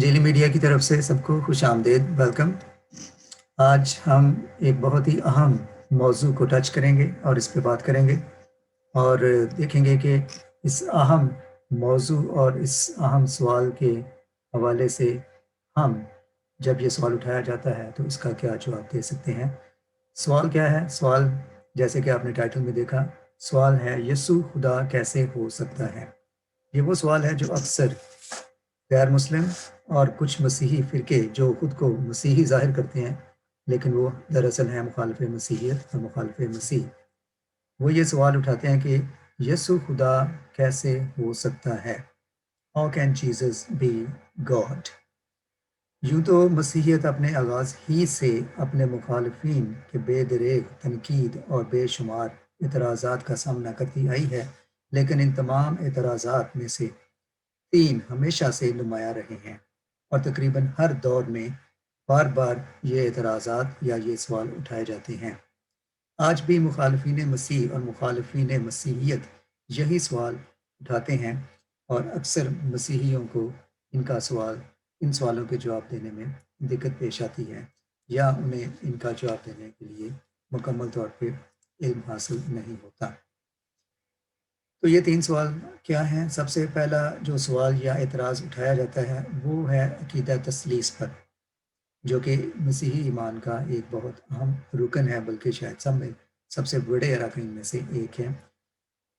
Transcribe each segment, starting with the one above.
Jelly media کی طرف سے سب کو خوش آمدید، ویلکم۔ آج ہم ایک بہت ہی اہم موضوع کو ٹچ کریں گے اور اس پہ بات کریں گے اور دیکھیں گے کہ اس اہم موضوع اور اس اہم سوال کے حوالے سے ہم جب یہ سوال اٹھایا جاتا ہے تو اس کا کیا جواب دے سکتے ہیں۔ سوال کیا ہے؟ سوال جیسے کہ آپ نے ٹائٹل میں دیکھا، سوال ہے یسوع خدا کیسے ہو سکتا ہے۔ یہ وہ سوال ہے جو اکثر غیر مسلم اور کچھ مسیحی فرقے جو خود کو مسیحی ظاہر کرتے ہیں لیکن وہ دراصل ہیں مخالف مسیحیت اور مخالف مسیح، وہ یہ سوال اٹھاتے ہیں کہ یسوع خدا کیسے ہو سکتا ہے؟ How can Jesus be God؟ یوں تو مسیحیت اپنے آغاز ہی سے اپنے مخالفین کے بے دریغ تنقید اور بے شمار اعتراضات کا سامنا کرتی آئی ہے، لیکن ان تمام اعتراضات میں سے تین ہمیشہ سے نمایاں رہے ہیں اور تقریباً ہر دور میں بار بار یہ اعتراضات یا یہ سوال اٹھائے جاتے ہیں۔ آج بھی مخالفین مسیح اور مخالفین مسیحیت یہی سوال اٹھاتے ہیں اور اکثر مسیحیوں کو ان سوالوں کے جواب دینے میں دقت پیش آتی ہے یا انہیں ان کا جواب دینے کے لیے مکمل طور پہ علم حاصل نہیں ہوتا۔ تو یہ تین سوال کیا ہیں؟ سب سے پہلا جو سوال یا اعتراض اٹھایا جاتا ہے وہ ہے عقیدہ تثلیث پر، جو کہ مسیحی ایمان کا ایک بہت اہم رکن ہے، بلکہ شاید سب سے بڑے اراکین میں سے ایک ہے۔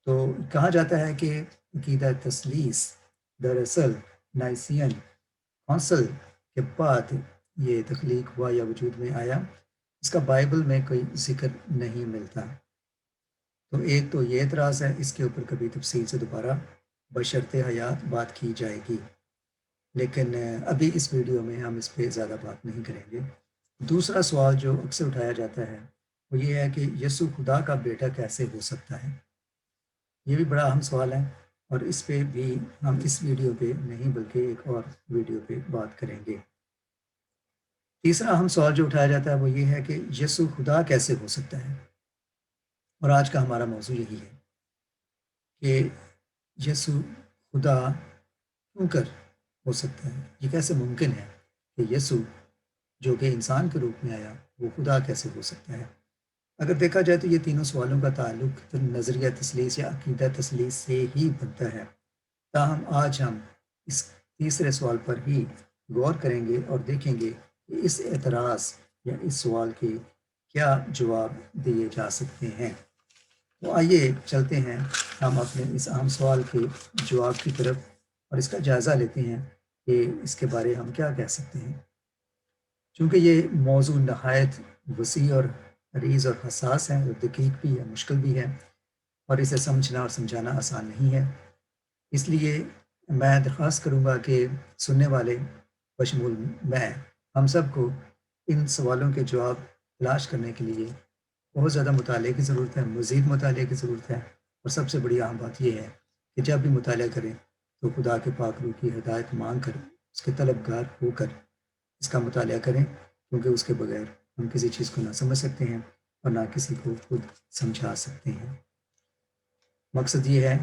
تو کہا جاتا ہے کہ عقیدہ تثلیث دراصل نائسین کونسل کے بعد یہ تخلیق ہوا یا وجود میں آیا، اس کا بائبل میں کوئی ذکر نہیں ملتا۔ تو ایک تو یہ اعتراض ہے، اس کے اوپر کبھی تفصیل سے دوبارہ بشرط حیات بات کی جائے گی، لیکن ابھی اس ویڈیو میں ہم اس پہ زیادہ بات نہیں کریں گے۔ دوسرا سوال جو اکثر اٹھایا جاتا ہے وہ یہ ہے کہ یسوع خدا کا بیٹا کیسے ہو سکتا ہے؟ یہ بھی بڑا اہم سوال ہے اور اس پہ بھی ہم اس ویڈیو پہ نہیں بلکہ ایک اور ویڈیو پہ بات کریں گے۔ تیسرا اہم سوال جو اٹھایا جاتا ہے وہ یہ ہے کہ یسوع خدا کیسے ہو سکتا ہے، اور آج کا ہمارا موضوع یہی ہے کہ یسوع خدا کیوں کر ہو سکتا ہے، یہ کیسے ممکن ہے کہ یسوع جو کہ انسان کے روپ میں آیا وہ خدا کیسے ہو سکتا ہے؟ اگر دیکھا جائے تو یہ تینوں سوالوں کا تعلق نظریہ تثلیث یا عقیدہ تثلیث سے ہی بنتا ہے، تاہم آج ہم اس تیسرے سوال پر ہی غور کریں گے اور دیکھیں گے کہ اس اعتراض یا اس سوال کے کیا جواب دیے جا سکتے ہیں۔ تو آئیے چلتے ہیں ہم اپنے اس اہم سوال کے جواب کی طرف اور اس کا جائزہ لیتے ہیں کہ اس کے بارے ہم کیا کہہ سکتے ہیں۔ چونکہ یہ موضوع نہایت وسیع اور عریض اور حساس ہے، اور دقیق بھی ہے، مشکل بھی ہے، اور اسے سمجھنا اور سمجھانا آسان نہیں ہے، اس لیے میں درخواست کروں گا کہ سننے والے بشمول میں ہم سب کو ان سوالوں کے جواب تلاش کرنے کے لیے بہت زیادہ مطالعے کی ضرورت ہے، مزید مطالعے کی ضرورت ہے، اور سب سے بڑی اہم بات یہ ہے کہ جب بھی مطالعہ کریں تو خدا کے پاک روح کی ہدایت مانگ کر اس کے طلبگار ہو کر اس کا مطالعہ کریں، کیونکہ اس کے بغیر ہم کسی چیز کو نہ سمجھ سکتے ہیں اور نہ کسی کو خود سمجھا سکتے ہیں۔ مقصد یہ ہے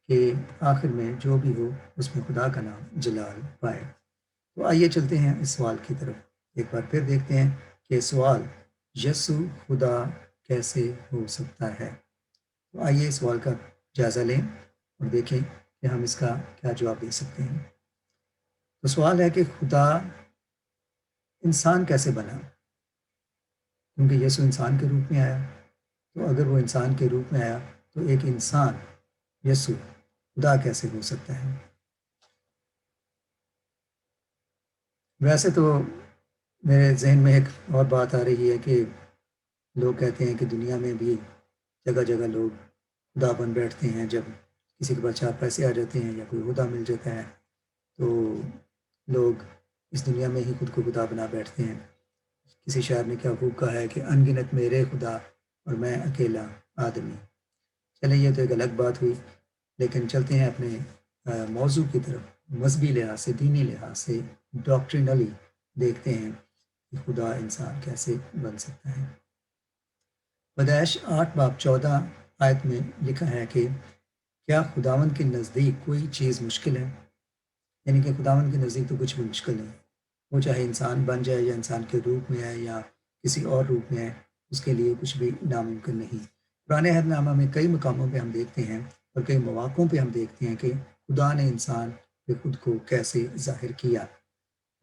کہ آخر میں جو بھی ہو اس میں خدا کا نام جلال پائے۔ تو آئیے چلتے ہیں اس سوال کی طرف، ایک بار پھر دیکھتے ہیں کہ سوال یسوع خدا کیسے ہو سکتا ہے۔ تو آئیے اس سوال کا جائزہ لیں اور دیکھیں کہ ہم اس کا کیا جواب دے سکتے ہیں۔ تو سوال ہے کہ خدا انسان کیسے بنا؟ کیونکہ یسوع انسان کے روپ میں آیا، تو اگر وہ انسان کے روپ میں آیا تو ایک انسان یسوع خدا کیسے ہو سکتا ہے؟ ویسے تو میرے ذہن میں ایک اور بات آ رہی ہے کہ لوگ کہتے ہیں کہ دنیا میں بھی جگہ جگہ لوگ خدا بن بیٹھتے ہیں، جب کسی کے پاس چار پیسے آ جاتے ہیں یا کوئی عہدہ مل جاتا ہے تو لوگ اس دنیا میں ہی خود کو خدا بنا بیٹھتے ہیں۔ کسی شاعر نے کیا خوب کہا ہے کہ ان گنت میرے خدا اور میں اکیلا آدمی۔ چلیں یہ تو ایک الگ بات ہوئی، لیکن چلتے ہیں اپنے موضوع کی طرف۔ مذہبی لحاظ سے، دینی لحاظ سے، ڈاکٹرینلی دیکھتے ہیں کہ خدا انسان کیسے بن سکتا ہے۔ پیدائش 8 باب 14 میں لکھا ہے کہ کیا خداوند کے نزدیک کوئی چیز مشکل ہے؟ یعنی کہ خداوند کے نزدیک تو کچھ بھی مشکل نہیں، وہ چاہے انسان بن جائے یا انسان کے روپ میں آئے یا کسی اور روپ میں آئے، اس کے لیے کچھ بھی ناممکن نہیں۔ پرانے عہد نامہ میں کئی مقاموں پہ ہم دیکھتے ہیں اور کئی مواقعوں پہ ہم دیکھتے ہیں کہ خدا نے انسان پہ خود کو کیسے ظاہر کیا۔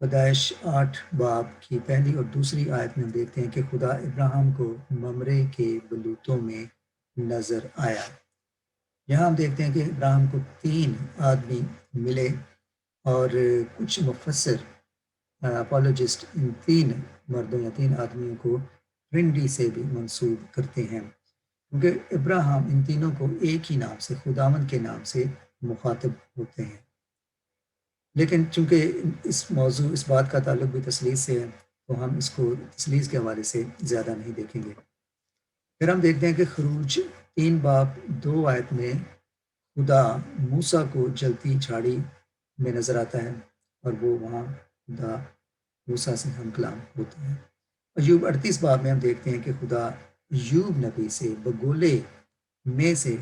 پیدائش 8 باب کی پہلی اور دوسری آیت میں ہم دیکھتے ہیں کہ خدا ابراہیم کو ممرے کے بلوتوں میں نظر آیا۔ یہاں ہم دیکھتے ہیں کہ ابراہیم کو 3 آدمی ملے، اور کچھ مفسر اپولوجسٹ ان 3 مردوں یا 3 آدمیوں کو ٹرنڈی سے بھی منسوب کرتے ہیں، کیونکہ ابراہیم ان تینوں کو ایک ہی نام سے، خداوند کے نام سے مخاطب ہوتے ہیں۔ لیکن چونکہ اس بات کا تعلق بھی تثلیث سے ہے، تو ہم اس کو تثلیث کے حوالے سے زیادہ نہیں دیکھیں گے۔ پھر ہم دیکھتے ہیں کہ خروج 3 باب 2 آیت میں خدا موسیٰ کو جلتی جھاڑی میں نظر آتا ہے، اور وہ وہاں خدا موسیٰ سے ہم کلام ہوتا ہے۔ ایوب 38 باب میں ہم دیکھتے ہیں کہ خدا ایوب نبی سے بگولے میں سے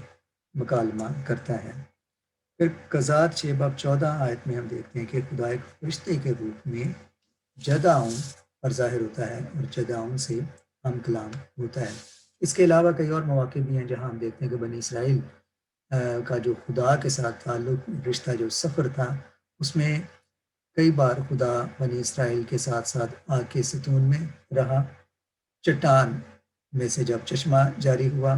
مکالمہ کرتا ہے۔ پھر قضات 6 باب 14 آیت میں ہم دیکھتے ہیں کہ خدا ایک فرشتے کے روپ میں جدعون پر ظاہر ہوتا ہے اور جدعون سے ہم کلام ہوتا ہے۔ اس کے علاوہ کئی اور مواقع بھی ہیں جہاں ہم دیکھتے ہیں کہ بنی اسرائیل کا جو خدا کے ساتھ تعلق رشتہ جو سفر تھا، اس میں کئی بار خدا بنی اسرائیل کے ساتھ ساتھ آگ کے ستون میں رہا، چٹان میں سے جب چشمہ جاری ہوا،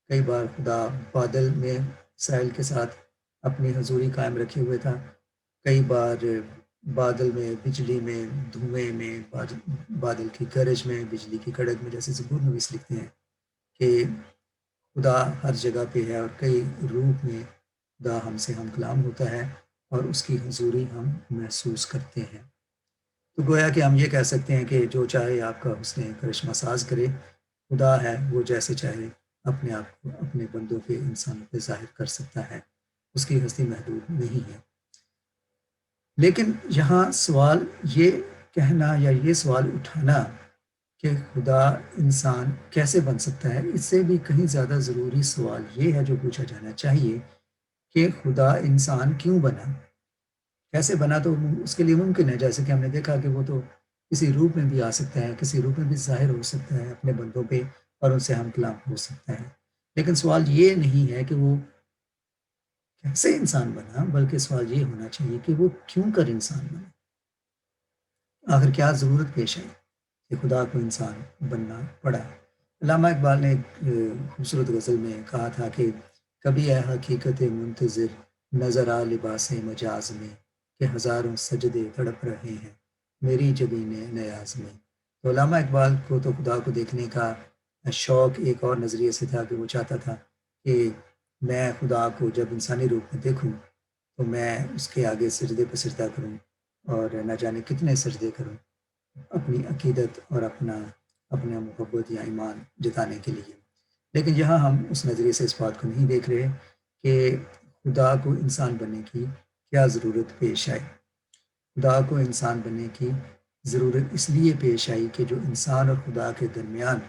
کئی بار خدا بادل میں اسرائیل کے ساتھ اپنی حضوری قائم رکھے ہوئے تھا، کئی بار بادل میں، بجلی میں، دھوئیں میں، بادل کی گرج میں، بجلی کی کڑک میں، جیسے زبور نویس لکھتے ہیں کہ خدا ہر جگہ پہ ہے اور کئی روپ میں خدا ہم سے ہم کلام ہوتا ہے اور اس کی حضوری ہم محسوس کرتے ہیں۔ تو گویا کہ ہم یہ کہہ سکتے ہیں کہ جو چاہے آپ کا حسن کرشمہ ساز کرے، خدا ہے وہ جیسے چاہے اپنے آپ کو اپنے بندوں پہ، انسانوں پہ ظاہر کر سکتا ہے، اس کی ہستی محدود نہیں ہے۔ لیکن یہاں سوال یہ کہنا یا یہ سوال اٹھانا کہ خدا انسان کیسے بن سکتا ہے، اس سے بھی کہیں زیادہ ضروری سوال یہ ہے جو پوچھا جانا چاہیے کہ خدا انسان کیوں بنا؟ کیسے بنا؟ تو اس کے لیے ممکن ہے، جیسے کہ ہم نے دیکھا کہ وہ تو کسی روپ میں بھی آ سکتا ہے، کسی روپ میں بھی ظاہر ہو سکتا ہے اپنے بندوں پہ اور ان سے ہم کلام ہو سکتا ہے۔ لیکن سوال یہ نہیں ہے کہ وہ کیسے انسان بنا، بلکہ سوال یہ ہونا چاہیے کہ وہ کیوں کر انسان بنا، آخر کیا ضرورت پیش آئی کہ خدا کو انسان بننا پڑا۔ علامہ اقبال نے ایک خوبصورت غزل میں کہا تھا کہ کبھی اے حقیقت منتظر نظر آ لباس مجاز میں، کہ ہزاروں سجدے تڑپ رہے ہیں میری جبین نیاز میں۔ تو علامہ اقبال کو تو خدا کو دیکھنے کا شوق ایک اور نظریے سے تھا کہ وہ چاہتا تھا کہ میں خدا کو جب انسانی روپ میں دیکھوں تو میں اس کے آگے سجدے پہ سجدہ کروں اور نہ جانے کتنے سجدے کروں اپنی عقیدت اور اپنا محبت یا ایمان جتانے کے لیے۔ لیکن یہاں ہم اس نظریے سے اس بات کو نہیں دیکھ رہے کہ خدا کو انسان بننے کی کیا ضرورت پیش آئی۔ خدا کو انسان بننے کی ضرورت اس لیے پیش آئی کہ جو انسان اور خدا کے درمیان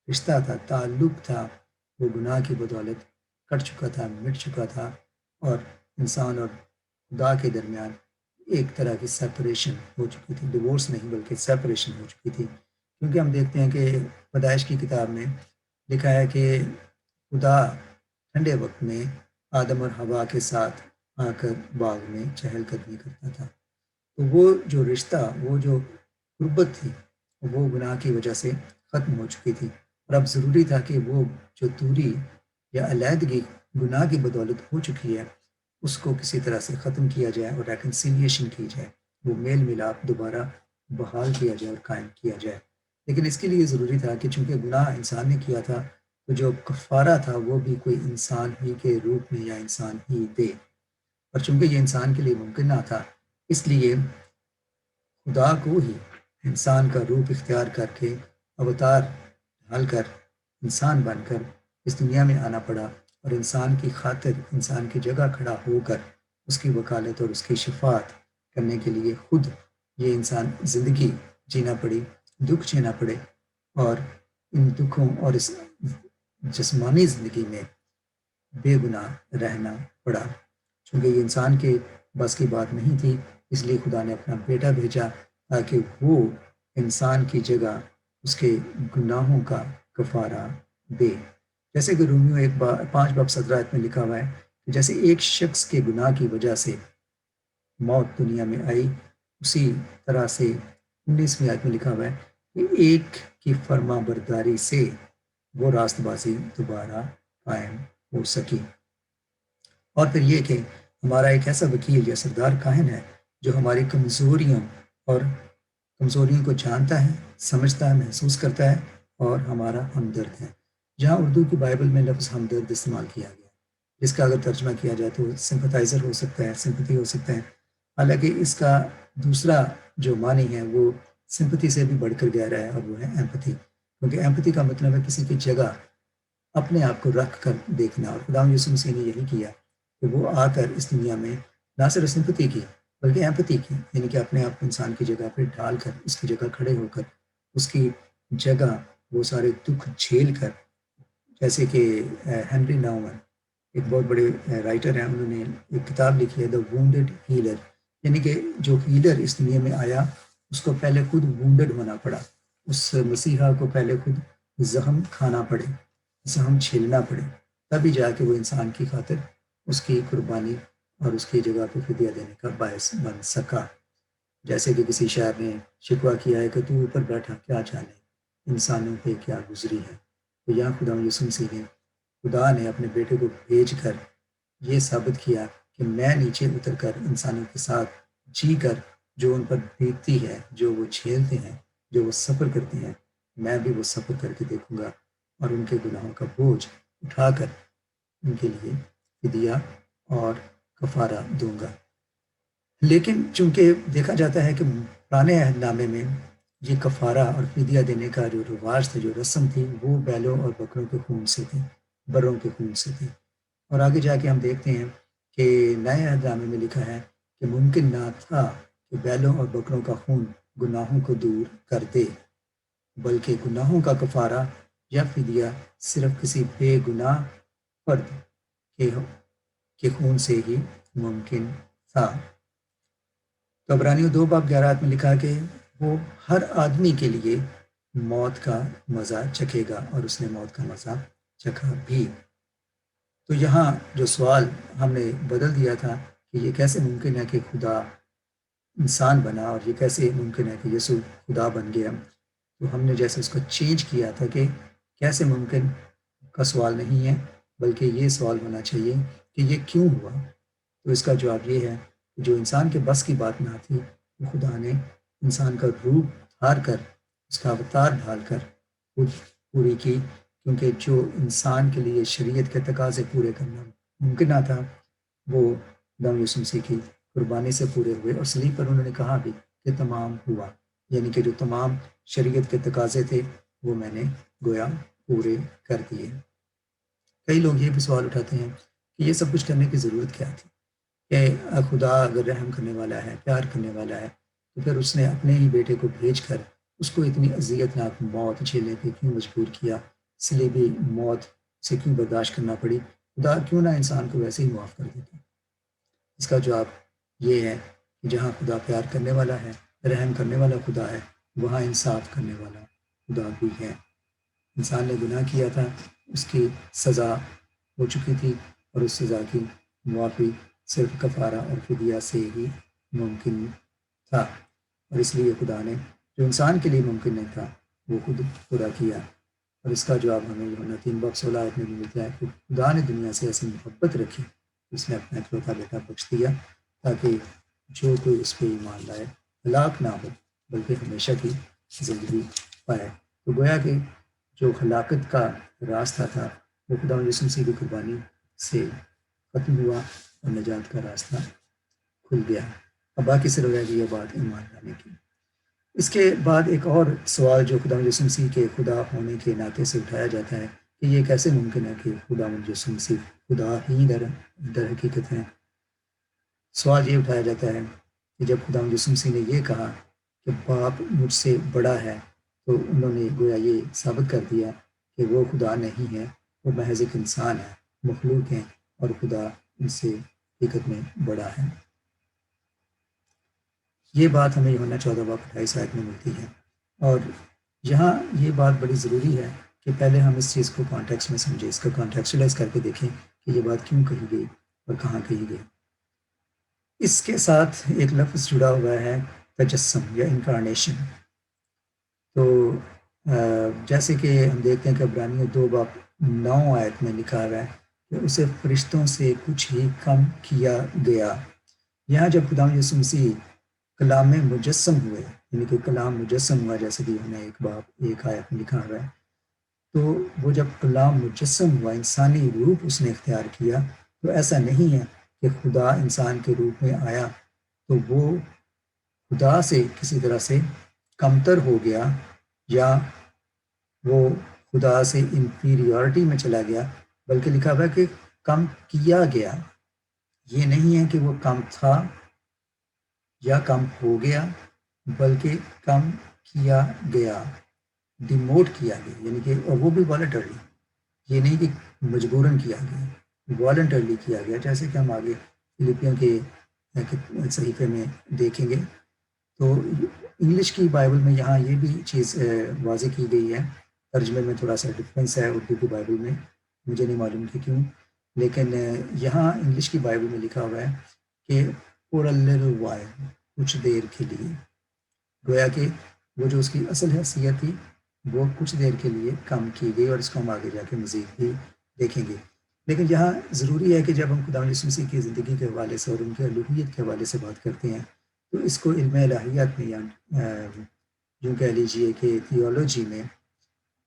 رشتہ تھا، تعلق تھا، وہ گناہ کی بدولت کٹ چکا تھا، مٹ چکا تھا، اور انسان اور خدا کے درمیان ایک طرح کی سیپریشن ہو چکی تھی، ڈیورس نہیں بلکہ سیپریشن ہو چکی تھی۔ کیونکہ ہم دیکھتے ہیں کہ پیدائش کی کتاب میں لکھا ہے کہ خدا ٹھنڈے وقت میں آدم اور حوا کے ساتھ آ کر باغ میں چہل قدمی کرتا تھا۔ تو وہ جو رشتہ، وہ جو قربت تھی، وہ گناہ کی وجہ سے ختم ہو چکی تھی، اور اب ضروری تھا کہ وہ جو دوری یا علیحدگی گناہ کی بدولت ہو چکی ہے، اس کو کسی طرح سے ختم کیا جائے اور ریکنسیلیشن کی جائے، وہ میل ملاپ دوبارہ بحال کیا جائے اور قائم کیا جائے۔ لیکن اس کے لیے ضروری تھا کہ چونکہ گناہ انسان نے کیا تھا، تو جو کفارہ تھا وہ بھی کوئی انسان ہی کے روپ میں یا انسان ہی دے، اور چونکہ یہ انسان کے لیے ممکن نہ تھا، اس لیے خدا کو ہی انسان کا روپ اختیار کر کے اوتار ڈھال کر انسان بن کر اس دنیا میں آنا پڑا، اور انسان کی خاطر انسان کی جگہ کھڑا ہو کر اس کی وکالت اور اس کی شفاعت کرنے کے لیے خود یہ انسان زندگی جینا پڑی، دکھ جینا پڑے، اور ان دکھوں اور اس جسمانی زندگی میں بے گناہ رہنا پڑا، چونکہ یہ انسان کے بس کی بات نہیں تھی، اس لیے خدا نے اپنا بیٹا بھیجا تاکہ وہ انسان کی جگہ اس کے گناہوں کا کفارہ دے۔ جیسے کہ رومیو 5:17 میں لکھا ہوا ہے کہ جیسے ایک شخص کے گناہ کی وجہ سے موت دنیا میں آئی، اسی طرح سے 19ویں آیت میں لکھا ہوا ہے کہ ایک کی فرما برداری سے وہ راست بازی دوبارہ قائم ہو سکی۔ اور پھر یہ کہ ہمارا ایک ایسا وکیل یا سردار کاہن ہے جو ہماری کمزوریوں کو جانتا ہے، سمجھتا ہے، محسوس کرتا ہے اور ہمارا ہمدرد ہے۔ جہاں اردو کی بائبل میں لفظ ہمدرد استعمال کیا گیا، جس کا اگر ترجمہ کیا جائے تو سمپتھائزر ہو سکتا ہے، سمپتھی ہو سکتا ہے، حالانکہ اس کا دوسرا جو معنی ہے وہ سمپتھی سے بھی بڑھ کر گہرا ہے، اور وہ ہے ایمپتھی، کیونکہ ایمپتھی کا مطلب ہے کسی کی جگہ اپنے آپ کو رکھ کر دیکھنا، اور خدا یسوع مسیح نے یہی کیا کہ وہ آ کر اس دنیا میں نہ صرف سمپتھی کی بلکہ ایمپتھی کی، یعنی کہ اپنے آپ کو انسان کی جگہ پہ ڈال کر، اس کی جگہ کھڑے ہو کر، اس کی جگہ وہ سارے دکھ جھیل کر، جیسے کہ ہنری ناؤمن ایک بہت بڑے رائٹر ہیں، انہوں نے ایک کتاب لکھی ہے دا وونڈڈ ہیلر، یعنی کہ جو ہیلر اس دنیا میں آیا اس کو پہلے خود وونڈڈ ہونا پڑا، اس مسیحا کو پہلے خود زخم کھانا پڑے، زخم جھیلنا پڑے، تبھی جا کے وہ انسان کی خاطر اس کی قربانی اور اس کی جگہ پہ فدیہ دینے کا باعث بن سکا۔ جیسے کہ کسی شاعر نے شکوہ کیا ہے کہ تو اوپر بیٹھا کیا جانے انسانوں پہ کیا گزری ہے، تو یہاں خدا یسوع مسیح نے، خدا نے اپنے بیٹے کو بھیج کر یہ ثابت کیا کہ میں نیچے اتر کر انسانوں کے ساتھ جی کر جو ان پر بیتتی ہے، جو وہ جھیلتے ہیں، جو وہ سفر کرتے ہیں، میں بھی وہ سفر کر کے دیکھوں گا اور ان کے گناہوں کا بوجھ اٹھا کر ان کے لیے فدیہ اور کفارہ دوں گا۔ لیکن چونکہ دیکھا جاتا ہے کہ پرانے عہد نامے میں یہ کفارہ اور فدیہ دینے کا جو رواج تھا، جو رسم تھی، وہ بیلوں اور بکروں کے خون سے تھی، بروں کے خون سے تھی۔ اور آگے جا کے ہم دیکھتے ہیں کہ نئے عہد نامے میں لکھا ہے کہ ممکن نہ تھا کہ بیلوں اور بکروں کا خون گناہوں کو دور کر دے، بلکہ گناہوں کا کفارہ یا فدیہ صرف کسی بے گناہ فرد کے خون سے ہی ممکن تھا۔ تو عبرانیوں 2:11 میں لکھا کہ وہ ہر آدمی کے لیے موت کا مزہ چکھے گا، اور اس نے موت کا مزہ چکھا بھی۔ تو یہاں جو سوال ہم نے بدل دیا تھا کہ یہ کیسے ممکن ہے کہ خدا انسان بنا، اور یہ کیسے ممکن ہے کہ یسوع خدا بن گیا، تو ہم نے جیسے اس کو چینج کیا تھا کہ کیسے ممکن کا سوال نہیں ہے، بلکہ یہ سوال ہونا چاہیے کہ یہ کیوں ہوا۔ تو اس کا جواب یہ ہے کہ جو انسان کے بس کی بات نہ تھی، وہ خدا نے انسان کا روپ دھار کر، اس کا اوتار ڈھال کر خود پوری کی، کیونکہ جو انسان کے لیے شریعت کے تقاضے پورے کرنا ممکن نہ تھا، وہ خدا یسوع مسیح کی قربانی سے پورے ہوئے، اور صلیب پر انہوں نے کہا بھی کہ تمام ہوا، یعنی کہ جو تمام شریعت کے تقاضے تھے وہ میں نے گویا پورے کر دیے۔ کئی لوگ یہ بھی سوال اٹھاتے ہیں کہ یہ سب کچھ کرنے کی ضرورت کیا تھی، کہ خدا اگر رحم کرنے والا ہے، پیار کرنے والا ہے، تو پھر اس نے اپنے ہی بیٹے کو بھیج کر اس کو اتنی اذیت ناک موت جھیلنے پہ کیوں مجبور کیا، صلیبی موت سے کیوں برداشت کرنا پڑی؟ خدا کیوں نہ انسان کو ویسے ہی معاف کر دیتا؟ اس کا جواب یہ ہے کہ جہاں خدا پیار کرنے والا ہے، رحم کرنے والا خدا ہے، وہاں انصاف کرنے والا خدا بھی ہے۔ انسان نے گناہ کیا تھا، اس کی سزا ہو چکی تھی، اور اس سزا کی معافی صرف کفارہ اور فدیہ سے ہی ممکن تھا، اور اس لیے خدا نے جو انسان کے لیے ممکن نہیں تھا وہ خود پورا کیا۔ اور اس کا جواب ہمیں یوحنا 3:16 میں بھی ملتا ہے کہ خدا نے دنیا سے ایسی محبت رکھی، اس نے اپنا اکلوتا بیٹا بخش دیا تاکہ جو کوئی اس پہ ایمان لائے ہلاک نہ ہو بلکہ ہمیشہ کی زندگی پائے۔ تو گویا کہ جو ہلاکت کا راستہ تھا وہ خدا یسوع مسیح کی قربانی سے ختم ہوا، اور نجات کا راستہ کھل گیا۔ اب باقی سے رہ گئی یہ بات ایمان لانے کی۔ اس کے بعد ایک اور سوال جو خدا یسوع مسیح کے خدا ہونے کے ناطے سے اٹھایا جاتا ہے کہ یہ کیسے ممکن ہے کہ خدا یسوع مسیح خدا ہی در حقیقت ہے۔ سوال یہ اٹھایا جاتا ہے کہ جب خدا یسوع مسیح نے یہ کہا کہ باپ مجھ سے بڑا ہے، تو انہوں نے گویا یہ ثابت کر دیا کہ وہ خدا نہیں ہے، وہ محض ایک انسان ہے، مخلوق ہیں، اور خدا ان سے حقیقت میں بڑا ہے۔ یہ بات ہمیں یوحنا 14 باب 28 آیت میں ملتی ہے، اور یہاں یہ بات بڑی ضروری ہے کہ پہلے ہم اس چیز کو کانٹیکسٹ میں سمجھیں، اس کو کانٹیکسچلائز کر کے دیکھیں کہ یہ بات کیوں کہی گئی اور کہاں کہی گئی۔ اس کے ساتھ ایک لفظ جڑا ہوا ہے تجسم یا انکارنیشن۔ تو جیسے کہ ہم دیکھتے ہیں کہ عبرانیوں 2 باب 9 آیت میں لکھا ہوا ہے کہ اسے فرشتوں سے کچھ ہی کم کیا گیا۔ یہاں جب خدا یسوع مسیح کلام مجسم ہوئے، یعنی کہ کلام مجسم ہوا، جیسے کہ ہم نے 1 باب 1 آیت میں لکھا ہوا ہے، تو وہ جب کلام مجسم ہوا، انسانی روپ اس نے اختیار کیا، تو ایسا نہیں ہے کہ خدا انسان کے روپ میں آیا تو وہ خدا سے کسی طرح سے کمتر ہو گیا یا وہ خدا سے انفیریورٹی میں چلا گیا، بلکہ لکھا ہوا ہے کہ کم کیا گیا۔ یہ نہیں ہے کہ وہ کم تھا یا کم ہو گیا، بلکہ کم کیا گیا، ڈیموٹ کیا گیا، یعنی کہ اور وہ بھی والنٹرلی، یہ نہیں کہ مجبوراً کیا گیا، والنٹرلی کیا گیا، جیسے کہ ہم آگے فلپیوں کے صحیفے میں دیکھیں گے۔ تو انگلش کی بائبل میں یہاں یہ بھی چیز واضح کی گئی ہے، ترجمے میں تھوڑا سا ڈفرینس ہے اردو کی بائبل میں، مجھے نہیں معلوم کہ کیوں، لیکن یہاں انگلش کی بائبل میں لکھا ہوا ہے کہ فور اے لٹل وائل، کچھ دیر کے لیے، گویا کہ وہ جو اس کی اصل حیثیت تھی وہ کچھ دیر کے لیے کم کی گئی، اور اس کو ہم آگے جا کے مزید بھی دیکھیں گے۔ لیکن یہاں ضروری ہے کہ جب ہم خدا یسوع مسیح کی زندگی کے حوالے سے اور ان کے الوہیت کے حوالے سے بات کرتے ہیں تو اس کو علم الہیات میں یا یوں کہہ لیجیے کہ تھیولوجی میں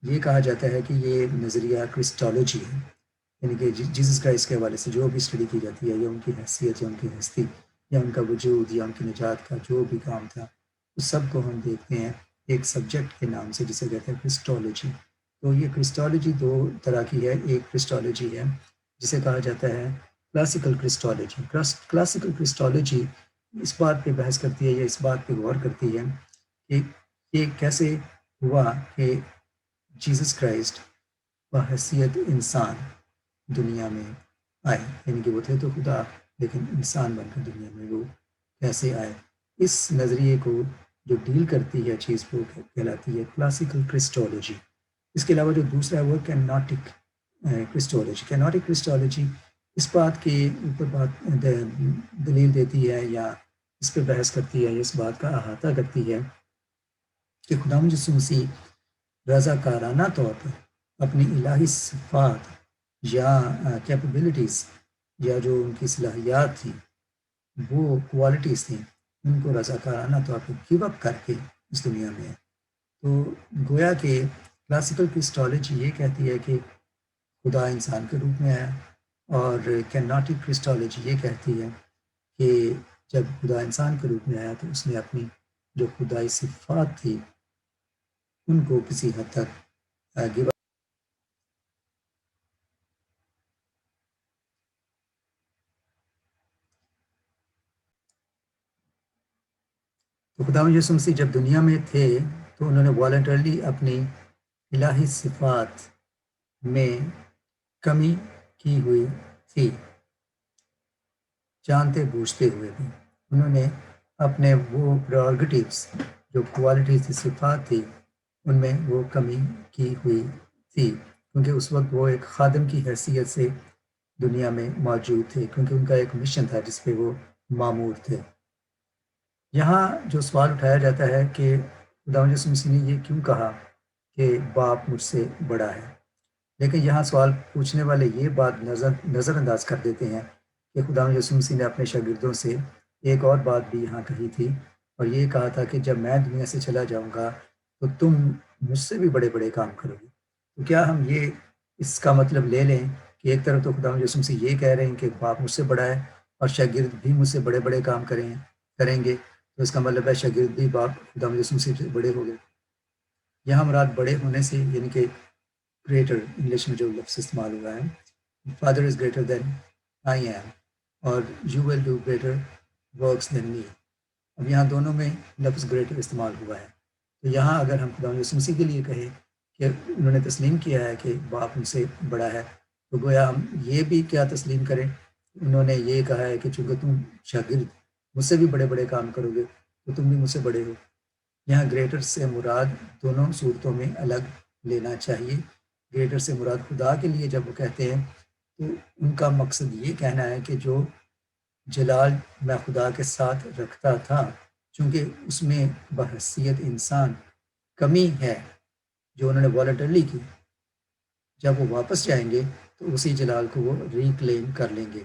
یہ کہا جاتا ہے کہ یہ نظریہ کرسٹالوجی ہے، یعنی کہ جیسس کرائسٹ کے حوالے سے جو بھی اسٹڈی کی جاتی ہے، یا ان کی حیثیت یا ان کی ہستی یا ان کا وجود یا ان کی نجات کا جو بھی کام تھا، اس سب کو ہم دیکھتے ہیں ایک سبجیکٹ کے نام سے جسے کہتے ہیں کرسٹالوجی۔ تو یہ کرسٹالوجی 2 طرح کی ہے، ایک کرسٹالوجی ہے جسے کہا جاتا ہے کلاسیکل کرسٹالوجی۔ کلاسیکل کرسٹالوجی اس بات پہ بحث کرتی ہے یا اس بات پہ غور کرتی ہے کہ یہ کیسے ہوا کہ جیسس کرائسٹ بحیثیت انسان دنیا میں آئے، یعنی کہ وہ تھے تو خدا لیکن انسان بن کر دنیا میں وہ کیسے آئے۔ اس نظریے کو جو ڈیل کرتی ہے چیز وہ کہلاتی ہے کلاسیکل کرسٹالوجی۔ اس کے علاوہ جو دوسرا ہے وہ کینوٹک کرسٹالوجی۔ کینوٹک کرسٹالوجی اس بات کے اوپر بات دلیل دیتی ہے یا اس پہ بحث کرتی ہے یا اس بات کا احاطہ کرتی ہے کہ خدا یسوع مسیح رضاکارانہ طور پر اپنی الہی صفات یا کیپبلٹیز یا جو ان کی صلاحیات تھیں، وہ کوالٹیز تھیں، ان کو رضاکارانہ طور پر گیو اپ کر کے اس دنیا میں ہے۔ تو گویا کہ کلاسیکل کرسٹالوجی یہ کہتی ہے کہ خدا انسان کے روپ میں آیا، اور کینوٹک کرسٹالوجی یہ کہتی ہے کہ جب خدا انسان کے روپ میں آیا تو اس نے اپنی جو خدائی صفات تھی ان کو کسی حد تک گیو اپ۔ تو خدا یسوع مسیح جب دنیا میں تھے تو انہوں نے والنٹرلی اپنی الہی صفات میں کمی کی ہوئی تھی، جانتے بوجھتے ہوئے بھی انہوں نے اپنے وہ پریروگیٹیوز جو کوالٹیز تھی، صفات تھی، ان میں وہ کمی کی ہوئی تھی، کیونکہ اس وقت وہ ایک خادم کی حیثیت سے دنیا میں موجود تھے، کیونکہ ان کا ایک مشن تھا جس پہ وہ مامور تھے۔ یہاں جو سوال اٹھایا جاتا ہے کہ خدا یسوع مسیح نے یہ کیوں کہا کہ باپ مجھ سے بڑا ہے، لیکن یہاں سوال پوچھنے والے یہ بات نظر انداز کر دیتے ہیں کہ خدا یسوع مسیح نے اپنے شاگردوں سے ایک اور بات بھی یہاں کہی تھی، اور یہ کہا تھا کہ جب میں دنیا سے چلا جاؤں گا تو تم مجھ سے بھی بڑے بڑے کام کرو گے۔ تو کیا ہم یہ اس کا مطلب لے لیں کہ ایک طرف تو خدا یسوع مسیح یہ کہہ رہے ہیں کہ باپ مجھ سے بڑا ہے اور شاگرد بھی مجھ سے بڑے بڑے کام کریں گے، تو اس کا مطلب ہے شاگرد بھی باپ خدا یسوع مسیح سے بڑے ہو گئے۔ یہاں مراد بڑے ہونے سے یعنی کہ گریٹر، انگلش میں جو لفظ استعمال ہوا ہے، father is greater than I am, اور you will do greater works than me. اب یہاں دونوں میں لفظ گریٹر استعمال ہوا ہے، تو یہاں اگر ہم خدا یسوع مسیح کے لیے کہیں کہ انہوں نے تسلیم کیا ہے کہ باپ ان سے بڑا ہے، تو گویا ہم یہ بھی کیا تسلیم کریں، انہوں نے یہ کہا ہے کہ چونکہ تم شاگرد مجھ سے بھی بڑے بڑے کام کرو گے، تو تم بھی مجھ سے بڑے ہو۔ یہاں گریٹر سے مراد دونوں صورتوں میں الگ لینا چاہیے۔ گریٹر سے مراد خدا کے لیے جب وہ کہتے ہیں تو ان کا مقصد یہ کہنا ہے کہ جو جلال میں خدا کے ساتھ رکھتا تھا، چونکہ اس میں بحیثیت انسان کمی ہے جو انہوں نے والنٹرلی کی، جب وہ واپس جائیں گے تو اسی جلال کو وہ ریکلیم کر لیں گے۔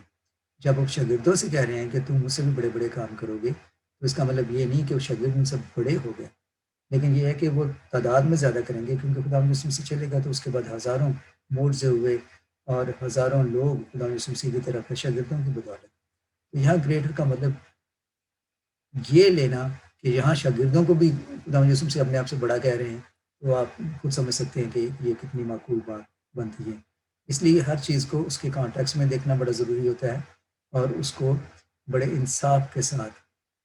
جب وہ شاگردوں سے کہہ رہے ہیں کہ تم مجھ سے بھی بڑے بڑے کام کرو گے، تو اس کا مطلب یہ نہیں کہ وہ شاگرد ان سے بڑے ہو گئے، لیکن یہ ہے کہ وہ تعداد میں زیادہ کریں گے، کیونکہ خدا مسلم سے چلے گا تو اس کے بعد ہزاروں موڑزے ہوئے اور ہزاروں لوگ خدا مسلم کی طرف ہے شاگردوں کی بدولت۔ تو یہاں گریٹر کا مطلب یہ لینا کہ یہاں شاگردوں کو بھی خدا مسلم سے اپنے آپ سے بڑا کہہ رہے ہیں، تو آپ خود سمجھ سکتے ہیں کہ یہ کتنی معقول بات بنتی ہے۔ اس لیے ہر چیز کو اس کے کانٹیکس میں دیکھنا بڑا ضروری ہوتا ہے، اور اس کو بڑے انصاف کے ساتھ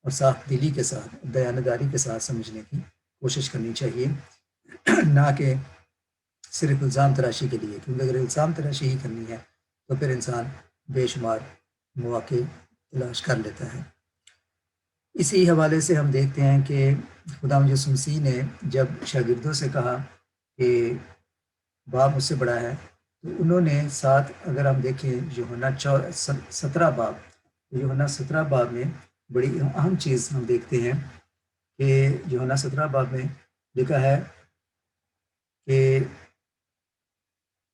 اور صاف دلی کے ساتھ دیانتداری کے ساتھ سمجھنے کی کوشش کرنی چاہیے، نہ کہ صرف الزام تراشی کے لیے، کیونکہ اگر الزام تراشی ہی کرنی ہے تو پھر انسان بے شمار مواقع تلاش کر لیتا ہے۔ اسی حوالے سے ہم دیکھتے ہیں کہ خدا یسوع مسیح نے جب شاگردوں سے کہا کہ باپ مجھ سے بڑا ہے، تو انہوں نے ساتھ، اگر ہم دیکھیں یوحنا 17 باب، یوحنا 17 باب میں بڑی اہم چیز ہم دیکھتے ہیں کہ یوحنا 17 باب میں لکھا ہے کہ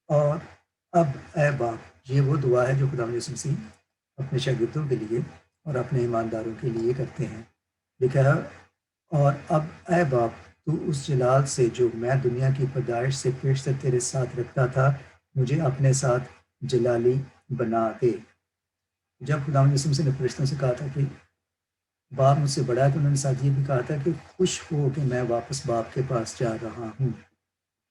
اور اب اے باپ، یہ وہ دعا ہے جو خدا یسوع مسیح اپنے شاگردوں کے لیے اور اپنے ایمانداروں کے لیے کرتے ہیں۔ لکھا ہے اور اب اے باپ، تو اس جلال سے جو میں دنیا کی پیدائش سے پیشتر تیرے ساتھ رکھتا تھا، مجھے اپنے ساتھ جلالی بنا دے۔ جب خدا یسوع مسیح نے فرشتوں سے کہا تھا کہ باپ مجھ سے بڑا ہے، تو انہوں نے ساتھ یہ بھی کہا تھا کہ خوش ہو کہ میں واپس باپ کے پاس جا رہا ہوں۔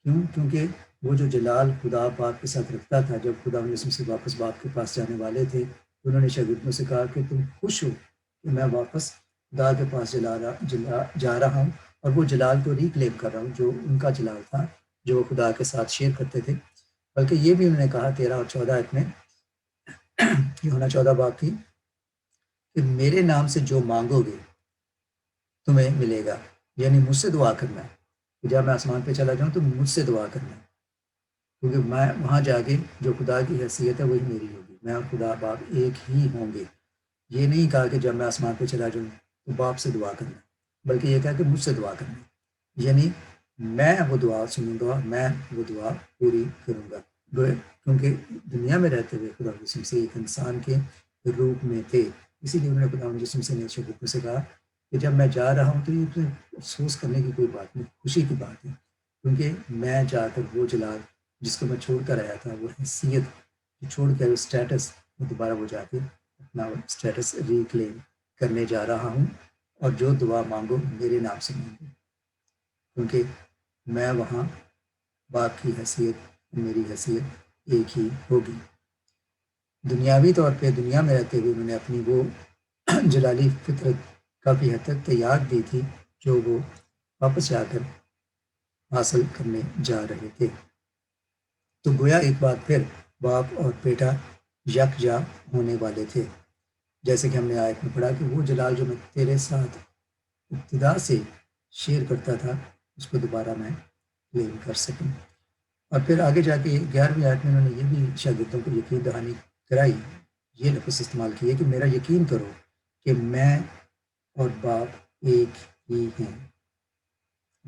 کیوں؟ کیونکہ وہ جو جلال خدا باپ کے ساتھ رکھتا تھا، جب خدا یسوع مسیح واپس باپ کے پاس جانے والے تھے، تو انہوں نے شاگردوں سے کہا کہ تم خوش ہو کہ میں واپس خدا کے پاس جا رہا ہوں، اور وہ جلال کو ریکلیم کر رہا ہوں جو ان کا جلال تھا جو خدا کے ساتھ شیئر کرتے تھے۔ بلکہ یہ بھی انہوں نے کہا 13 اور 14 آیت میں، یوحنا 14 باب کی، کہ میرے نام سے جو مانگو گے تمہیں ملے گا، یعنی مجھ سے دعا کرنا ہے کہ جب میں آسمان پہ چلا جاؤں تو مجھ سے دعا کرنا ہے، کیونکہ میں وہاں جا کے جو خدا کی حیثیت ہے وہی میری ہوگی، میں اور خدا باپ ایک ہی ہوں گے۔ یہ نہیں کہا کہ جب میں آسمان پہ چلا جاؤں تو باپ سے دعا کرنا، بلکہ یہ کہا کہ مجھ سے دعا کرنا، یعنی میں وہ دعا سنوں گا، میں وہ دعا پوری کروں گا، کیونکہ دنیا میں رہتے ہوئے خدا یسوع مسیح ایک انسان کے روپ میں تھے۔ اسی لیے انہوں نے خدا یسوع مسیح نے شاگردوں سے کہا کہ جب میں جا رہا ہوں تو یہ افسوس کرنے کی کوئی بات نہیں، خوشی کی بات ہے، کیونکہ میں جا کر وہ جلال جس کو میں چھوڑ کر آیا تھا، وہ حیثیت چھوڑ کر، وہ اسٹیٹس، دوبارہ وہ جا کے اپنا اسٹیٹس ریکلیم کرنے جا رہا ہوں، اور جو دعا مانگو میرے نام سے مانگو، کیونکہ میں وہاں باپ کی حیثیت، میری حیثیت ایک ہی ہوگی۔ دنیاوی طور پہ دنیا میں رہتے ہوئے انہوں نے اپنی وہ جلالی فطرت کافی حد تک تیار دی تھی جو وہ واپس جا کر حاصل کرنے جا رہے تھے۔ تو گویا ایک بار پھر باپ اور بیٹا یکجا ہونے والے تھے، جیسے کہ ہم نے آیت میں پڑھا کہ وہ جلال جو میں تیرے ساتھ ابتدا سے شیئر کرتا تھا، اس کو دوبارہ میں کلیم کر سکوں۔ اور پھر آگے جا کے 11ویں آیت میں انہوں نے یہ بھی شاگردوں کو یقین دہانی کرائی، یہ لفظ استعمال کیے کہ میرا یقین کرو کہ میں اور باپ ایک ہی ہیں۔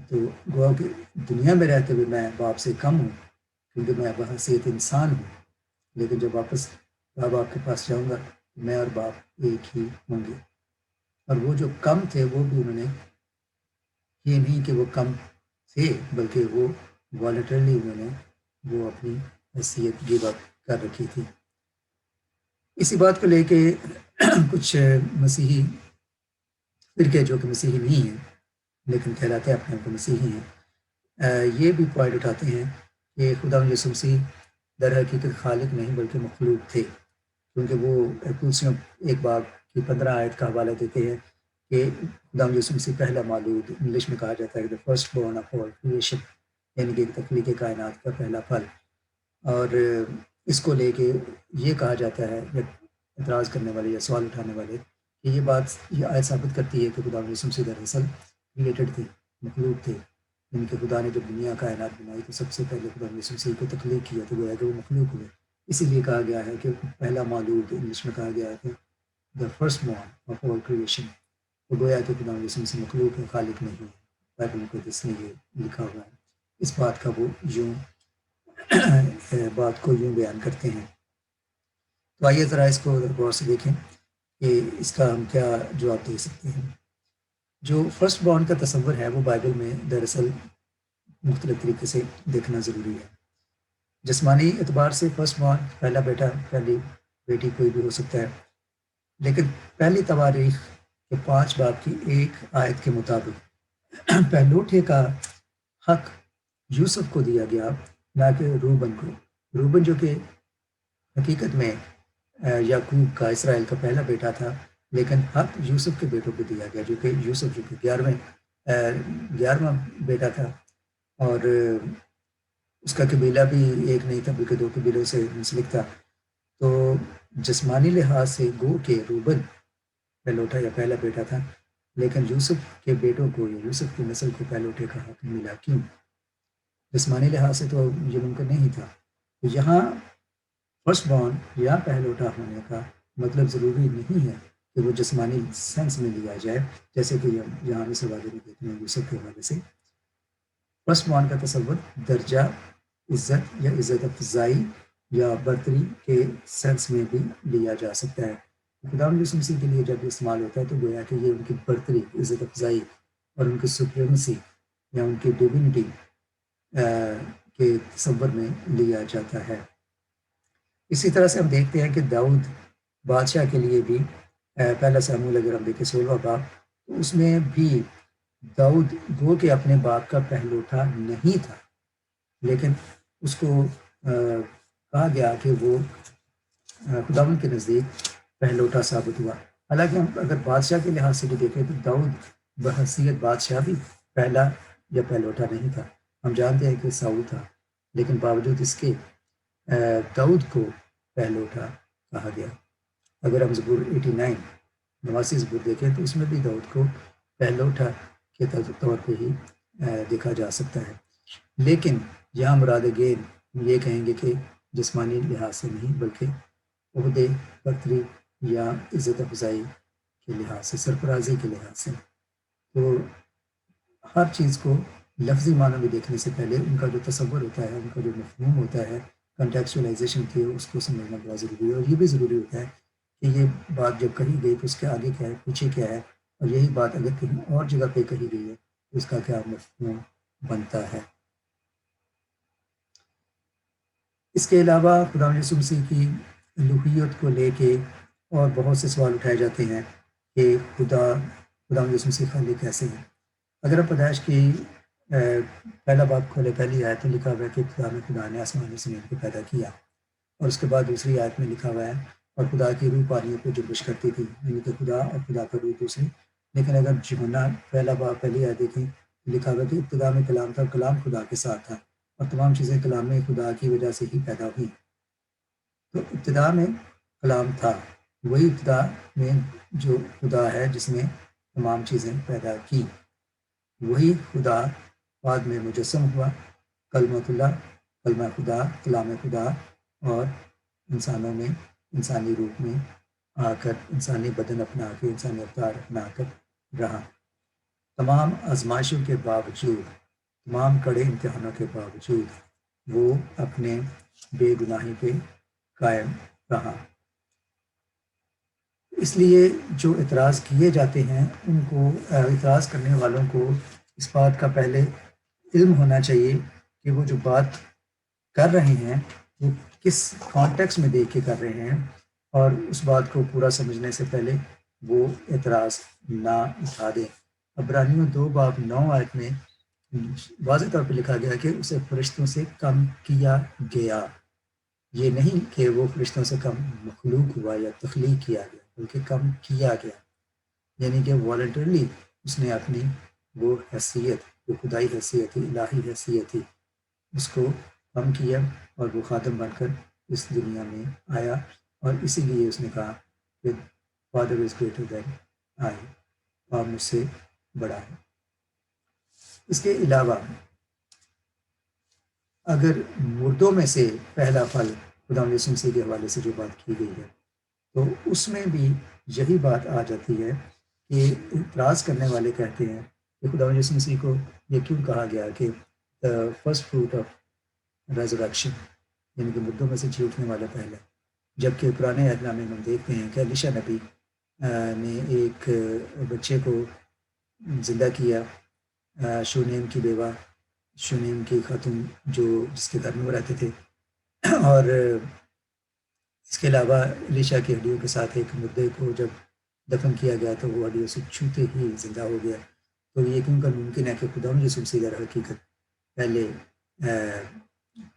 تو گویا کہ دنیا میں رہتے ہوئے میں باپ سے کم ہوں، کیونکہ میں بحیثیت انسان ہوں، لیکن جب واپس باپ کے پاس جاؤں گا میں اور باپ ایک ہی ہوں گے۔ اور وہ جو کم تھے وہ بھی انہوں نے، یہ نہیں کہ وہ کم تھے، بلکہ وہ والنٹرلی انہوں نے وہ اپنی حیثیت گیو اپ کر رکھی تھی۔ اسی بات کو لے کے کچھ مسیحی فرقے جو کہ مسیحی نہیں ہیں لیکن کہلاتے اپنے آپ کو مسیحی ہیں، یہ بھی پوائنٹ اٹھاتے ہیں کہ خدا یسوع مسیح در حقیقت خالق نہیں بلکہ مخلوق تھے، کیونکہ وہ کلسیوں 1 باب کی 15 آیت کا حوالہ دیتے ہیں کہ خدا یسوع مسیح پہلا مولود، انگلش میں کہا جاتا ہے کہ first born of all creation, یعنی کہ تخلیق کائنات کا پہلا پھل۔ اور اس کو لے کے یہ کہا جاتا ہے، یا اعتراض کرنے والے یا سوال اٹھانے والے کہ یہ آیت ثابت کرتی ہے کہ خدا یسوع مسیح دراصل کریٹڈ تھے، مخلوق تھے، ان کے خدا نے جب دنیا کائنات بنائی تو سب سے پہلے خدا یسوع مسیح کو تخلیق کیا، تو گویا کہ وہ مخلوق ہوئے. اسی لیے کہا گیا ہے کہ پہلا مولود، انگلش میں کہا گیا ہے کہ the first born of all creation. تو گویا کہ خدا یسوع مسیح مخلوق ہے، خالق نہیں ہے. بائبل مقدس میں یہ لکھا ہوا ہے. اس بات کا وہ یوں بات کو یوں بیان کرتے ہیں. تو آئیے ذرا اس کو غور سے دیکھیں کہ اس کا ہم کیا جواب دے سکتے ہیں. جو فرسٹ بورن کا تصور ہے وہ بائبل میں دراصل مختلف طریقے سے دیکھنا ضروری ہے. جسمانی اعتبار سے فرسٹ بورن پہلا بیٹا، پہلی بیٹی کوئی بھی ہو سکتا ہے، لیکن پہلی تواریخ کے 5 باب کی 1 آیت کے مطابق پہلوٹے کا حق یوسف کو دیا گیا، نہ کہ روبن کو. روبن جو کہ حقیقت میں یعقوب کا، اسرائیل کا پہلا بیٹا تھا، لیکن حق یوسف کے بیٹوں کو دیا گیا، جو کہ یوسف جو کہ 11واں بیٹا تھا، اور اس کا قبیلہ بھی ایک نہیں تھا بلکہ 2 قبیلوں سے منسلک تھا. تو جسمانی لحاظ سے گو کہ روبن پہلوٹا یا پہلا بیٹا تھا، لیکن یوسف کے بیٹوں کو یا یوسف کی نسل کو پہلوٹے کا حق ملا. کیوں؟ جسمانی لحاظ سے تو یہ ممکن نہیں تھا. تو یہاں فرسٹ بورن یا پہلوٹا ہونے کا مطلب ضروری نہیں ہے کہ وہ جسمانی سینس میں لیا جائے، جیسے کہ یہاں میں سے واضح دیکھتے ہیں یوسف کے حوالے سے. فرسٹ بورن کا تصور درجہ، عزت یا عزت افزائی یا برتری کے سینس میں بھی لیا جا سکتا ہے. خدا یسوع مسیح کے لیے جب استعمال ہوتا ہے تو گویا کہ یہ ان کی برتری، عزت افزائی اور ان کی سپریمیسی یا ان کی ڈیوینٹی کے تصور میں لیا جاتا ہے. اسی طرح سے ہم دیکھتے ہیں کہ داؤد بادشاہ کے لیے بھی پہلا ساموئیل اگر ہم دیکھیں 16واں باب، تو اس میں بھی داؤد گو کہ اپنے باپ کا پہلوٹا نہیں تھا، لیکن اس کو کہا گیا کہ وہ خداوند کے نزدیک پہلوٹا ثابت ہوا. حالانکہ ہم اگر بادشاہ کے لحاظ سے بھی دیکھیں تو داؤد بحیثیت بادشاہ بھی پہلا یا پہلوٹا نہیں تھا. ہم جانتے ہیں کہ ساؤل تھا، لیکن باوجود اس کے داؤد کو پہلوٹا کہا گیا. اگر ہم زبور 89 نواسی زبور دیکھیں تو اس میں بھی داؤد کو پہلوٹا کے طور پہ ہی دیکھا جا سکتا ہے. لیکن یہاں مراد گین یہ کہیں گے کہ جسمانی لحاظ سے نہیں، بلکہ عہدے، برتری یا عزت افزائی کے لحاظ سے، سرفرازی کے لحاظ سے. تو ہر چیز کو لفظی معنی میں دیکھنے سے پہلے ان کا جو تصور ہوتا ہے، ان کا جو مفہوم ہوتا ہے، کنٹیکسچولائزیشن کی، اس کو سمجھنا بہت ضروری ہے. اور یہ بھی ضروری ہوتا ہے کہ یہ بات جب کہی گئی تو اس کے آگے کیا ہے، پیچھے کیا ہے، اور یہی بات اگر کہیں اور جگہ پہ کہی گئی ہے تو اس کا کیا مفہوم بنتا ہے. اس کے علاوہ خدا یسوع مسیح کی الوہیت کو لے کے اور بہت سے سوال اٹھائے جاتے ہیں کہ خدا یسوع مسیح خالق کیسے ہیں. اگر آپ پیدائش کی پہلا باب کھولے، پہلی آیت میں لکھا ہوا ہے کہ خدا نے آسمان و زمین کو پیدا کیا، اور اس کے بعد دوسری آیت میں لکھا ہوا ہے اور خدا کی روح پانیوں کو جنبش کرتی تھی، یعنی کہ خدا اور خدا کا روح دوسری. لیکن اگر یوحنا پہلا باب پہلی آیت دیکھیں لکھا ہوا ہے کہ ابتدا میں کلام تھا، کلام خدا کے ساتھ تھا، اور تمام چیزیں کلام خدا کی وجہ سے ہی پیدا ہوئی. تو ابتدا میں کلام تھا، وہی ابتدا میں جو خدا ہے جس نے تمام چیزیں پیدا کی، وہی خدا بعد میں مجسم ہوا، کلمۃ اللہ، کلمہ خدا، کلام خدا، اور انسانوں میں، انسانی روپ میں آ کر، انسانی بدن اپنا کے، انسانی اوتار اپنا کر رہا. تمام آزمائشوں کے باوجود، تمام کڑے امتحانوں کے باوجود وہ اپنے بے گناہی پہ قائم رہا. اس لیے جو اعتراض کیے جاتے ہیں ان کو، اعتراض کرنے والوں کو اس بات کا پہلے علم ہونا چاہیے کہ وہ جو بات کر رہے ہیں وہ کس کانٹیکس میں دیکھ کے کر رہے ہیں، اور اس بات کو پورا سمجھنے سے پہلے وہ اعتراض نہ اٹھا دیں. عبرانیوں 2 باب 9 آیت میں واضح طور پہ لکھا گیا کہ اسے فرشتوں سے کم کیا گیا. یہ نہیں کہ وہ فرشتوں سے کم مخلوق ہوا یا تخلیق کیا گیا، بلکہ کم کیا گیا، یعنی کہ والنٹرلی اس نے اپنی وہ حیثیت، جو خدائی حیثیت تھی، الہی حیثیت تھی، اس کو کم کیا اور وہ خادم بن کر اس دنیا میں آیا. اور اسی لیے اس نے کہا کہ فادر از گریٹر دین آئی، آپ مجھ سے بڑا ہے۔ اس کے علاوہ اگر مردوں میں سے پہلا پھل خدا یسوع مسیح کے حوالے سے جو بات کی گئی ہے، تو اس میں بھی یہی بات آ جاتی ہے کہ اعتراض کرنے والے کہتے ہیں کہ خدا یسوع مسیح کو یہ کیوں کہا گیا کہ فرسٹ فروٹ آف ریزریکشن، یعنی کہ مردوں میں سے جی اٹھنے والا پہلا، جبکہ پرانے عہد نامے میں ہم دیکھتے ہیں کہ الیشا نبی نے ایک بچے کو زندہ کیا، شونیم کی بیوہ، شونیم کی خاتون جو جس کے گھر میں وہ رہتے تھے، اور اس کے علاوہ الیشا کی ہڈیوں کے ساتھ ایک مردے کو جب دفن کیا گیا تو وہ ہڈیوں سے چھوتے ہی زندہ ہو گیا۔ تو یہ کیوں کر ممکن ہے کہ خدا یسوع مسیح در حقیقت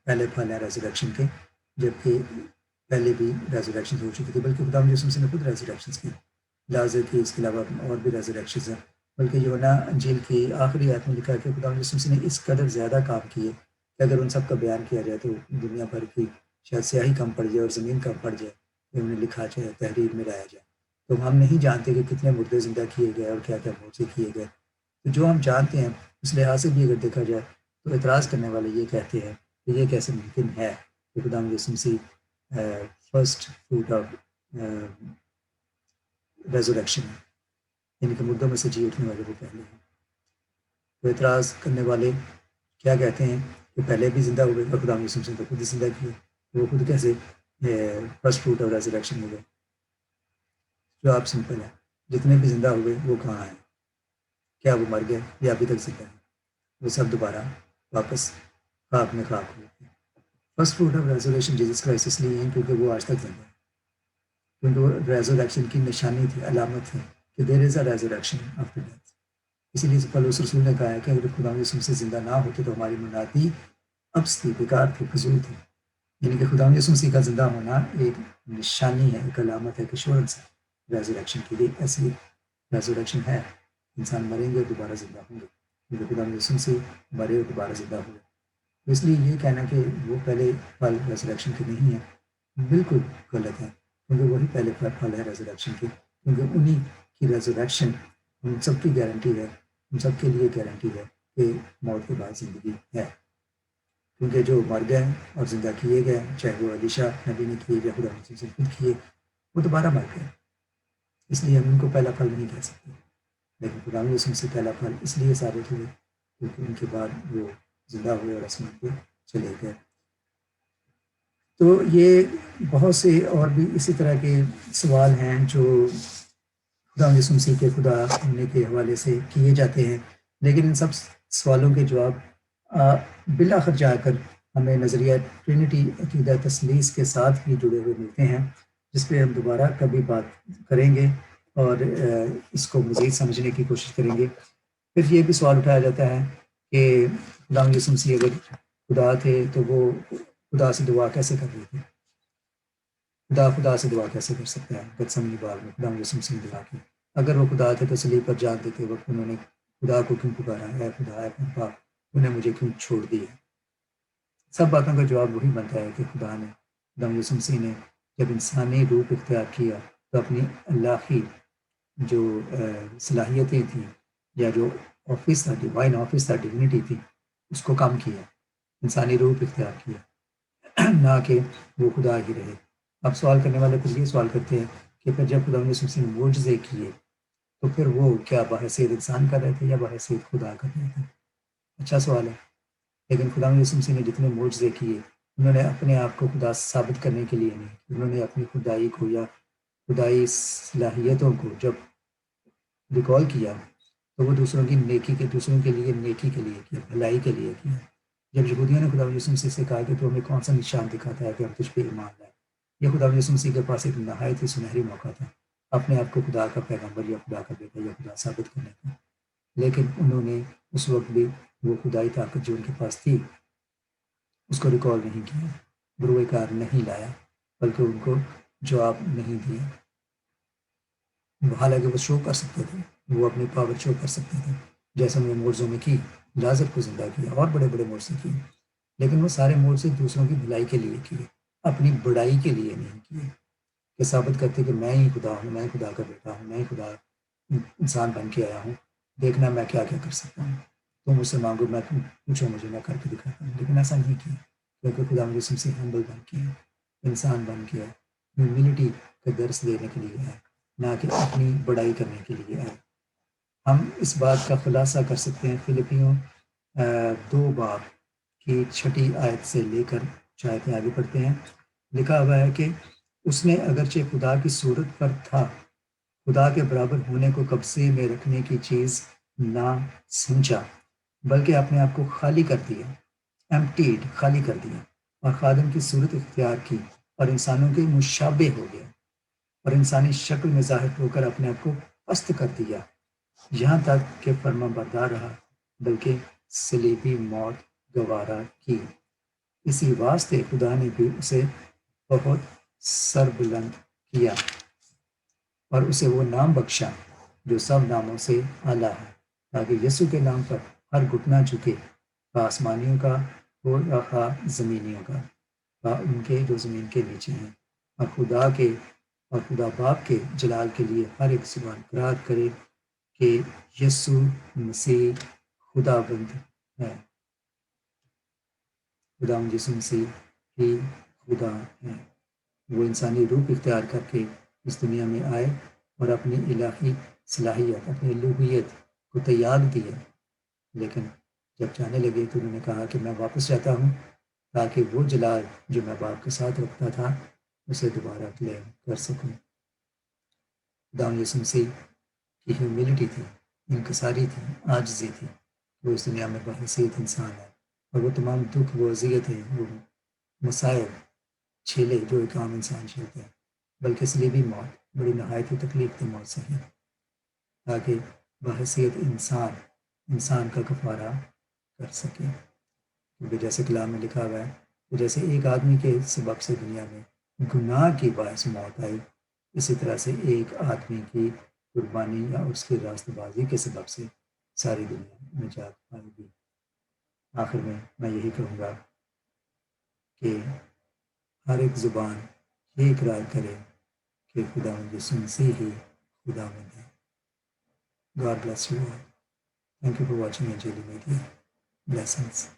پہلے پھل ہے ریزریکشن کے، جبکہ پہلے بھی ریزریکشن ہو چکی تھی، بلکہ خدا یسوع مسیح نے خود ریزریکشن کی، لازر کی، اس کے علاوہ اور بھی ریزریکشنز ہیں۔ بلکہ یوحنا انجیل کی آخری آیت میں لکھا ہے کہ خدا یسوع مسیح نے اس قدر زیادہ کام کیے کہ اگر ان سب کا بیان کیا جائے تو دنیا بھر کی شاید سیاہی کم پڑ جائے اور زمین کم پڑ جائے کہ انہیں لکھا جائے، تحریر میں لایا جائے۔ تو ہم نہیں جانتے کہ کتنے مردے زندہ کیے گئے اور کیا کیا معجزے کیے گئے۔ تو جو ہم جانتے ہیں اس لحاظ سے بھی اگر دیکھا جائے تو اعتراض کرنے والے یہ کہتے ہیں کہ یہ کیسے ممکن ہے کہ خدا یسوع مسیح فرسٹ فروٹ آف ریزریکشن، یعنی کہ مردوں میں سے جی اٹھنے والے وہ پہلے ہیں۔ تو اعتراض کرنے والے کیا کہتے ہیں کہ پہلے بھی زندہ ہوئے اور خدا یسوع مسیح کو خود ہی زندہ کیے، وہ خود کیسے فرسٹ فروٹ آف ریزریکشن ہو گئے؟ جواب سمپل ہے، جتنے بھی زندہ ہوئے وہ کہاں ہیں؟ کیا وہ مر گئے یا ابھی تک زندہ ہیں؟ وہ سب دوبارہ واپس خاک میں خاک ہوئے۔ First fruit of resurrection Jesus Christ اس لیے ہیں کیونکہ وہ آج تک زندہ ہے، کیونکہ وہ ریزریکشن کی نشانی تھی، علامت ہے کہ دیر از اے ریزریکشن آفٹر ڈیتھ۔ اسی لیے پولس رسول نے کہا ہے کہ اگر خدا یسوع مسیح زندہ نہ ہوتے تو ہماری منادی ابس تھی، بیکار تھی، فضول تھی۔ یعنی کہ خدا یسوع مسیح کا زندہ ہونا ایک نشانی ہے، ایک علامت ہے، ایک ایشورنس ہے ریزریکشن کی۔ ایک ایسی ریزریکشن ہے، انسان مریں گے اور دوبارہ زندہ ہوں گے، کیونکہ خدا یسوع مسیح مرے اور دوبارہ زندہ ہوئے۔ اس لیے یہ کہنا کہ وہ پہلے پھل ریزریکشن کے نہیں ہیں بالکل غلط ہے، کیونکہ وہی پہلے پھل ہے ریزریکشن کے، کیونکہ انہی کی ریزریکشن ان سب کی گارنٹی ہے، ان سب کے لیے گارنٹی ہے کہ موت کے بعد زندگی ہے، کیونکہ جو مر گئے اور زندہ کیے گئے، چاہے وہ الیشا نبی نے کیے یا خدا یسوع مسیح خود کیے، وہ دوبارہ مر گئے۔ اس لیے ہم ان کو پہلا پھل نہیں کہہ سکتے، لیکن خدا یسوع مسیح پہلا پھل اس لیے ثابت ہوئے کیونکہ ان کے بعد وہ زندہ ہوئے اور آسمان پہ چلے گئے۔ تو یہ بہت سے اور بھی اسی طرح کے سوال ہیں جو خدا یسوع مسیح کے خدا ہونے کے حوالے سے کیے جاتے ہیں، لیکن ان سب سوالوں کے جواب بالآخر جا کر ہمیں نظریہ ٹرینٹی عقیدہ تثلیث کے ساتھ ہی جڑے ہوئے ملتے ہیں، جس پہ ہم دوبارہ کبھی بات کریں گے اور اس کو مزید سمجھنے کی کوشش کریں گے۔ پھر یہ بھی سوال اٹھایا جاتا ہے کہ خدا یسوع مسیح اگر خدا تھے تو وہ خدا سے دعا کیسے کر رہے تھے؟ خدا سے دعا کیسے کر سکتا ہے؟ گتسمنی باغ میں خدا یسوع مسیح نے دعا کی، اگر وہ خدا تھے تو صلیب پر جان دیتے وقت انہوں نے خدا کو کیوں پکارا، اے خدا اے پاپا انہیں مجھے کیوں چھوڑ دیا؟ سب باتوں کا جواب وہی بنتا ہے کہ خدا یسوع مسیح نے جب انسانی روپ اختیار کیا تو اپنی الہی جو صلاحیتیں تھیں یا جو آفس تھا، ڈیوائن آفس تھا، ڈیونٹی تھی، اس کو کم کیا، انسانی روپ اختیار کیا، نہ کہ وہ خدا ہی رہے۔ اب سوال کرنے والے پھر یہ سوال کرتے ہیں کہ پھر جب خدا یسوع مسیح نے معجزے کیے تو پھر وہ کیا بحیثیت انسان کر رہے تھے یا بحیثیت خدا کر رہے تھے؟ اچھا سوال ہے، لیکن خدا یسوع مسیح نے جتنے معجزے کیے انہوں نے اپنے آپ کو خدا ثابت کرنے کے لیے نہیں، انہوں نے اپنی خدائی کو یا خدائی صلاحیتوں کو جب ریکال کیا تو وہ دوسروں کی نیکی کے، دوسروں کے لیے نیکی کے لیے کیا، بھلائی کے لیے کیا۔ جب یہودیوں نے خدا یسوع مسیح سے کہا کہ تو ہمیں کون سا نشان دکھاتا ہے کہ ہم تجھ پہ ایمان لائیں، یہ خدا یسوع مسیح کے پاس ایک نہایت ہی سنہری موقع تھا اپنے آپ کو خدا کا پیغمبر یا خدا کا بیٹا یا خدا ثابت کرنے کا، لیکن انہوں نے اس وقت بھی وہ خدائی طاقت جو ان کے پاس تھی اس کو ریکال نہیں کیا، بروئے کار نہیں لایا، بلکہ ان کو جواب نہیں دیا۔ حالانکہ وہ شو کر سکتے تھے، وہ اپنی پاور شو کر سکتے تھے، جیسے انہوں نے معجزوں میں کی، لازر کو زندہ کیا اور بڑے بڑے معجزے کیے، لیکن وہ سارے معجزے دوسروں کی بھلائی کے لیے کیے، اپنی بڑائی کے لیے نہیں کیے، کہ ثابت کرتے کہ میں ہی خدا ہوں، میں خدا کا بیٹا ہوں، میں خدا انسان بن کے آیا ہوں، دیکھنا میں کیا کیا کر سکتا ہوں، تم مجھ سے مانگو، میں پوچھو مجھے، میں کر کے دکھاتا ہوں۔ لیکن ایسا نہیں کیا، کیونکہ خدا مجھے سب سے ہمبل بن کے ہے، انسان بن کے ہے، ہیومینٹی کا درس دینے کے لیے ہے، نہ کہ اپنی بڑائی کرنے کے لیے ہے۔ ہم اس بات کا خلاصہ کر سکتے ہیں فلپیوں 2 باب کی 6 آیت سے لے کر آیتیں آگے پڑھتے ہیں۔ لکھا ہوا ہے کہ اس نے اگرچہ خدا کی صورت پر تھا، خدا کے برابر ہونے کو قبضے میں رکھنے کی چیز نہ سمجھا، بلکہ اپنے آپ کو خالی کر دیا، ایمپٹیڈ، خالی کر دیا، اور خادم کی صورت اختیار کی، اور انسانوں کے مشابہ ہو گیا، اور انسانی شکل میں ظاہر ہو کر اپنے آپ کو پست کر دیا، یہاں تک کہ فرما بردار رہا، بلکہ صلیبی موت گوارا کی۔ اسی واسطے خدا نے بھی اسے بہت سربلند کیا اور اسے وہ نام بخشا جو سب ناموں سے اعلیٰ ہے، تاکہ یسوع کے نام پر ہر گھٹنا جھکے، خواہ آسمانیوں کا ہو یا خواہ زمینیوں کا، خواہ ان کے جو زمین کے نیچے ہیں، اور خدا باپ کے جلال کے لیے ہر ایک زبان اقرار کرے کہ یسوع مسیح خداوند ہے، خدا یسوع مسیح ہی خدا ہے۔ وہ انسانی روپ اختیار کر کے اس دنیا میں آئے اور اپنی الہی صلاحیت، اپنی الوہیت کو تیاگ دیا، لیکن جب جانے لگے تو انہوں نے کہا کہ میں واپس جاتا ہوں تاکہ وہ جلال جو میں باپ کے ساتھ رکھتا تھا اسے دوبارہ کلیم کر سکوں۔ خدا یسوع مسیح کی ہیوملٹی تھی، انکساری تھی، عاجزی تھی، وہ اس دنیا میں بحیثیت انسان ہے، اور وہ تمام دکھ، وہ اذیتیں، وہ مصائب چھیلے جو ایک عام انسان جھیلتا ہے، بلکہ صلیبی موت بڑی نہایت ہی تکلیف دہ موت سے ہے، تاکہ بحیثیت انسان کا کفارہ کر سکے۔ کیونکہ جیسے کلام میں لکھا ہوا ہے کہ جیسے ایک آدمی کے سبب سے دنیا میں گناہ کی باعث موت آئی، اسی طرح سے ایک آدمی کی قربانی یا اس کی راست بازی کے سبب سے ساری دنیا نجات پائے گی۔ آخر میں یہی کہوں گا کہ ہر ایک زبان یہ اقرار کرے کہ خدا یسوع مسیح ہی خداوند ہے۔ God bless you all. Thank you for watching Angeli Media. Blessings.